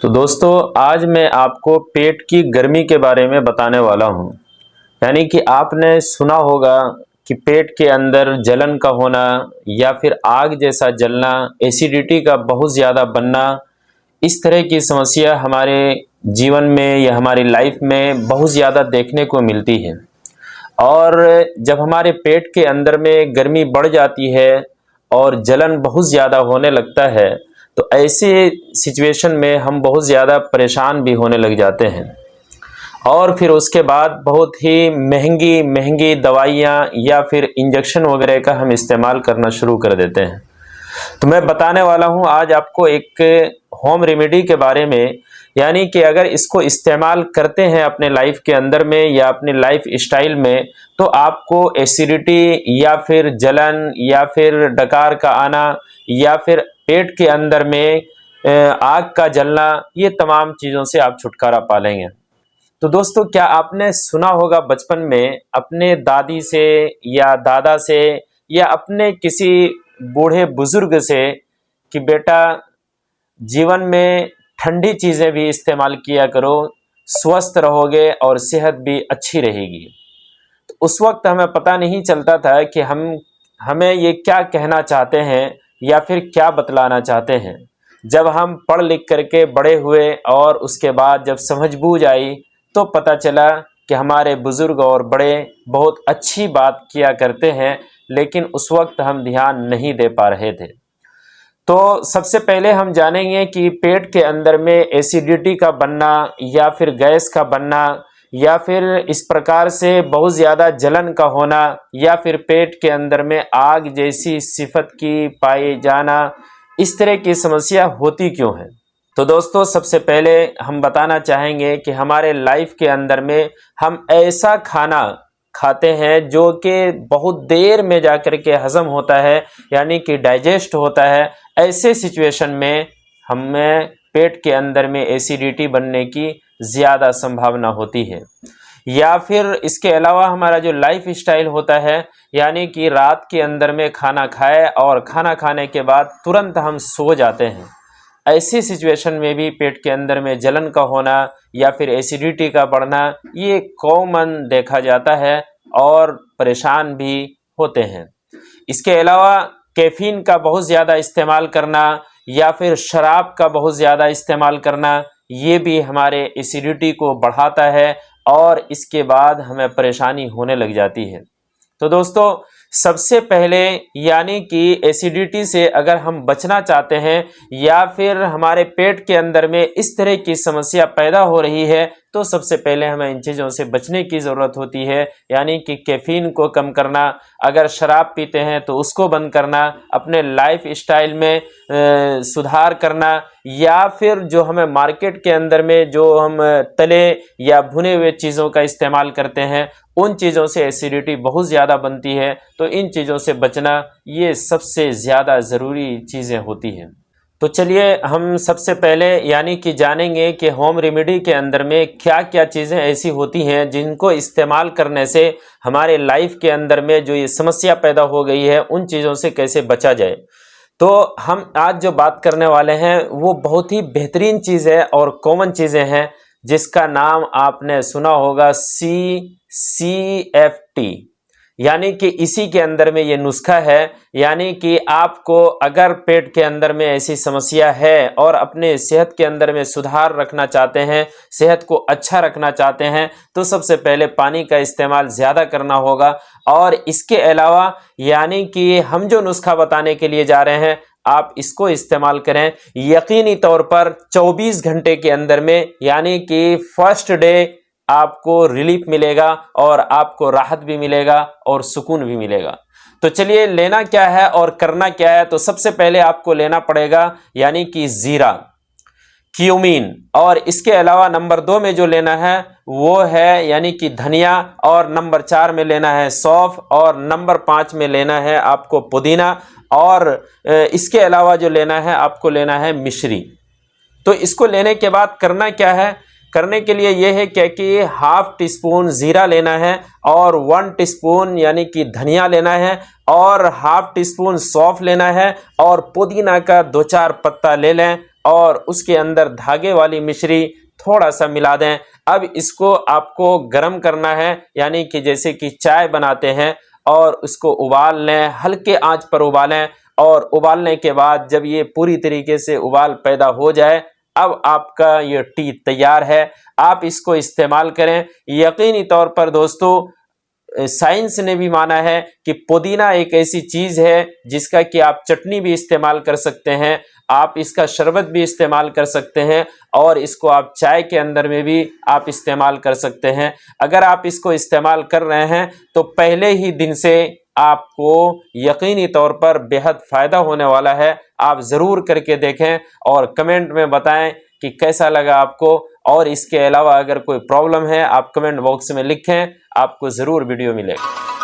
तो दोस्तों आज मैं आपको पेट की गर्मी के बारे में बताने वाला हूँ। यानी कि आपने सुना होगा कि पेट के अंदर जलन का होना या फिर आग जैसा जलना, एसिडिटी का बहुत ज़्यादा बनना, इस तरह की समस्या हमारे जीवन में या हमारी लाइफ में बहुत ज़्यादा देखने को मिलती है। और जब हमारे पेट के अंदर में गर्मी बढ़ जाती है और जलन बहुत ज़्यादा होने लगता है, तो ऐसे सिचुएशन में हम बहुत ज़्यादा परेशान भी होने लग जाते हैं और फिर उसके बाद बहुत ही महंगी महंगी दवाइयाँ या फिर इंजेक्शन वगैरह का हम इस्तेमाल करना शुरू कर देते हैं। तो मैं बताने वाला हूँ आज आपको एक होम रेमेडी के बारे में, यानी कि अगर इसको इस्तेमाल करते हैं अपने लाइफ के अंदर में या अपने लाइफ स्टाइल में, तो आपको एसिडिटी या फिर जलन या फिर डकार का आना या फिर पेट के अंदर में आग का जलना, ये तमाम चीज़ों से आप छुटकारा पा लेंगे। तो दोस्तों, क्या आपने सुना होगा बचपन में अपने दादी से या दादा से या अपने किसी बूढ़े बुजुर्ग से कि बेटा जीवन में ठंडी चीज़ें भी इस्तेमाल किया करो, स्वस्थ रहोगे और सेहत भी अच्छी रहेगी। तो उस वक्त हमें पता नहीं चलता था कि हमें ये क्या कहना चाहते हैं या फिर क्या बतलाना चाहते हैं। जब हम पढ़ लिख करके बड़े हुए और उसके बाद जब समझ बूझ आई, तो पता चला कि हमारे बुज़ुर्ग और बड़े बहुत अच्छी बात किया करते हैं, लेकिन उस वक्त हम ध्यान नहीं दे पा रहे थे। तो सबसे पहले हम जानेंगे कि पेट के अंदर में एसिडिटी का बनना या फिर गैस का बनना या फिर इस प्रकार से बहुत ज़्यादा जलन का होना या फिर पेट के अंदर में आग जैसी सिफत की पाए जाना, इस तरह की समस्या होती क्यों है। तो दोस्तों, सबसे पहले हम बताना चाहेंगे कि हमारे लाइफ के अंदर में हम ऐसा खाना खाते हैं जो कि बहुत देर में जाकर के हजम होता है, यानी कि डाइजेस्ट होता है। ऐसे सिचुएशन में हमें पेट के अंदर में एसिडिटी बनने की ज़्यादा संभावना होती है। या फिर इसके अलावा हमारा जो लाइफ स्टाइल होता है, यानी कि रात के अंदर में खाना खाए और खाना खाने के बाद तुरंत हम सो जाते हैं। ऐसी सिचुएशन में भी पेट के अंदर में जलन का होना या फिर एसिडिटी का बढ़ना, ये कॉमन देखा जाता है और परेशान भी होते हैं। इसके अलावा कैफीन का बहुत ज़्यादा इस्तेमाल करना या फिर शराब का बहुत ज़्यादा इस्तेमाल करना, ये भी हमारे एसिडिटी को बढ़ाता है और इसके बाद हमें परेशानी होने लग जाती है। तो दोस्तों, सबसे पहले यानी कि एसिडिटी से अगर हम बचना चाहते हैं या फिर हमारे पेट के अंदर में इस तरह की समस्या पैदा हो रही है, तो सबसे पहले हमें इन चीज़ों से बचने की ज़रूरत होती है। यानी कि कैफीन को कम करना, अगर शराब पीते हैं तो उसको बंद करना, अपने लाइफ स्टाइल में सुधार करना, या फिर जो हमें मार्केट के अंदर में जो हम तले या भुने हुए चीज़ों का इस्तेमाल करते हैं, उन चीज़ों से एसिडिटी बहुत ज़्यादा बनती है। तो इन चीज़ों से बचना ये सबसे ज़्यादा ज़रूरी चीज़ें होती हैं। तो चलिए हम सबसे पहले यानी कि जानेंगे कि होम रेमेडी के अंदर में क्या क्या चीज़ें ऐसी होती हैं जिनको इस्तेमाल करने से हमारे लाइफ के अंदर में जो ये समस्या पैदा हो गई है, उन चीज़ों से कैसे बचा जाए। तो हम आज जो बात करने वाले हैं वो बहुत ही बेहतरीन चीज़ है और कॉमन चीज़ें हैं, जिसका नाम आपने सुना होगा CCFT। यानी कि इसी के अंदर में ये नुस्खा है। यानी कि आपको अगर पेट के अंदर में ऐसी समस्या है और अपने सेहत के अंदर में सुधार रखना चाहते हैं, सेहत को अच्छा रखना चाहते हैं, तो सबसे पहले पानी का इस्तेमाल ज़्यादा करना होगा। और इसके अलावा यानी कि हम जो नुस्खा बताने के लिए जा रहे हैं, आप इसको इस्तेमाल करें यकीनी तौर पर 24 घंटे के अंदर में, यानी कि फर्स्ट डे आपको रिलीफ मिलेगा और आपको राहत भी मिलेगा और सुकून भी मिलेगा। तो चलिए लेना क्या है और करना क्या है। तो सबसे पहले आपको लेना पड़ेगा यानी कि जीरा, क्यूमीन, और इसके अलावा नंबर 2 में जो लेना है वो है यानी कि धनिया, और नंबर 4 में लेना है सौंफ, और नंबर 5 में लेना है आपको पुदीना, और इसके अलावा जो लेना है आपको लेना है मिश्री। तो इसको लेने के बाद करना क्या है, करने के लिए यह है कि हाफ टी स्पून जीरा लेना है और 1 टीस्पून यानी कि धनिया लेना है और हाफ टी स्पून सौंफ लेना है और पुदीना का 2-4 पत्ता ले लें और उसके अंदर धागे वाली मिश्री थोड़ा सा मिला दें। अब इसको आपको गर्म करना है, यानी कि जैसे कि चाय बनाते हैं और उसको उबाल लें, हल्के आंच पर उबालें और उबालने के बाद जब ये पूरी तरीके से उबाल पैदा हो जाए, अब आपका ये टी तैयार है। आप इसको इस्तेमाल करें। यकीनी तौर पर दोस्तों, साइंस ने भी माना है कि पुदीना एक ऐसी चीज है जिसका कि आप चटनी भी इस्तेमाल कर सकते हैं, आप इसका शरबत भी इस्तेमाल कर सकते हैं और इसको आप चाय के अंदर में भी आप इस्तेमाल कर सकते हैं। अगर आप इसको इस्तेमाल कर रहे हैं तो पहले ही दिन से आपको यकीनी तौर पर बेहद फायदा होने वाला है। आप ज़रूर करके देखें और कमेंट में बताएं कि कैसा लगा आपको। और इसके अलावा अगर कोई प्रॉब्लम है आप कमेंट बॉक्स में लिखें, आपको ज़रूर वीडियो मिलेगा।